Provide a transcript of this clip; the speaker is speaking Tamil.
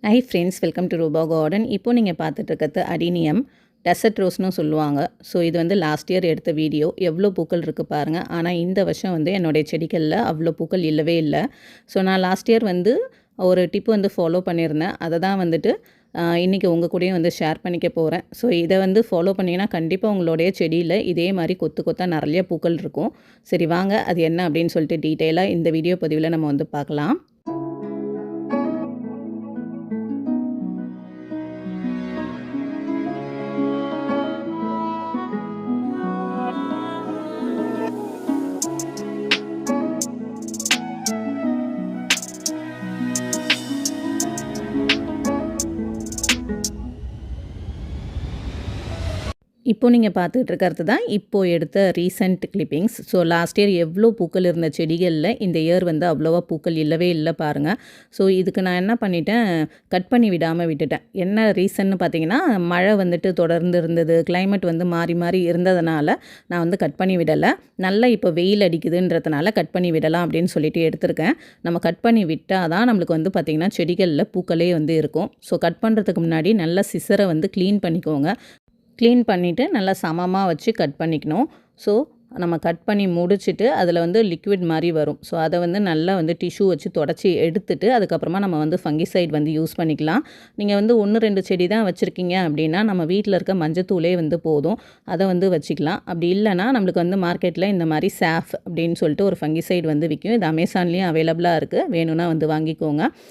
ஹை ஃப்ரெண்ட்ஸ், வெல்கம் டு ரூபா கார்டன். இப்போ நீங்கள் பார்த்துட்டு இருக்கிறது அடினியம் டெசர்ட் ரோஸ்னு சொல்லுவாங்க. ஸோ இது வந்து லாஸ்ட் இயர் எடுத்த வீடியோ. எவ்வளோ பூக்கள் இருக்குது பாருங்கள். ஆனால் இந்த வருஷம் வந்து என்னுடைய செடிகளில் அவ்வளோ பூக்கள் இல்லவே இல்லை. ஸோ நான் லாஸ்ட் இயர் வந்து ஒரு டிப்பு வந்து ஃபாலோ பண்ணியிருந்தேன். அதை தான் வந்துட்டு இன்றைக்கி உங்கள் கூடயும் வந்து ஷேர் பண்ணிக்க போகிறேன். ஸோ இதை வந்து ஃபாலோ பண்ணிங்கன்னா கண்டிப்பாக உங்களுடைய செடியில் இதே மாதிரி கொத்து கொத்தாக நிறைய பூக்கள் இருக்கும். சரி வாங்க, அது என்ன அப்படின்னு சொல்லிட்டு டீட்டெயிலாக இந்த வீடியோ பதிவில் நம்ம வந்து பார்க்கலாம். இப்போ நீங்கள் பார்த்துட்டு இருக்கிறது தான் இப்போ எடுத்த recent clippings. So last year எவ்வளோ பூக்கள் இருந்த செடிகளில் இந்த இயர் வந்து அவ்வளோவா பூக்கள் இல்லவே இல்லை பாருங்கள். ஸோ இதுக்கு நான் என்ன பண்ணிட்டேன், கட் பண்ணி விடாமல் விட்டுட்டேன். என்ன ரீசன்னு பார்த்தீங்கன்னா, மழை வந்துட்டு தொடர்ந்து இருந்தது, கிளைமேட் வந்து மாறி மாறி இருந்ததுனால நான் வந்து கட் பண்ணி விடலை. நல்லா இப்போ வெயில் அடிக்குதுன்றதுனால கட் பண்ணி விடலாம் அப்படின்னு சொல்லிட்டு எடுத்திருக்கேன். நம்ம கட் பண்ணி விட்டால் தான் நம்மளுக்கு வந்து பார்த்திங்கன்னா செடிகளில் பூக்களே வந்து இருக்கும். ஸோ கட் பண்ணுறதுக்கு முன்னாடி நல்லா சிசரை வந்து க்ளீன் பண்ணிக்கோங்க. க்ளீன் பண்ணிவிட்டு நல்லா சமமாக வச்சு கட் பண்ணிக்கணும். ஸோ நம்ம கட் பண்ணி முடிச்சுட்டு அதில் வந்து லிக்விட் மாதிரி வரும். ஸோ அதை வந்து நல்லா வந்து டிஷ்யூ வச்சு தொடச்சி எடுத்துட்டு அதுக்கப்புறமா நம்ம வந்து ஃபங்கிசைட் வந்து யூஸ் பண்ணிக்கலாம். நீங்கள் வந்து 1, 2 செடி தான் வச்சுருக்கீங்க அப்படின்னா நம்ம வீட்டில் இருக்க மஞ்சத்தூளே வந்து போதும், அதை வந்து வச்சுக்கலாம். அப்படி இல்லைனா நம்மளுக்கு வந்து மார்க்கெட்டில் இந்த மாதிரி சாஃப் அப்படின்னு சொல்லிட்டு ஒரு ஃபங்கிசைட் வந்து விற்கும். இது அமேசான்லேயும் அவைலபிளாக இருக்குது, வேணும்னா வந்து வாங்கிக்கோங்க.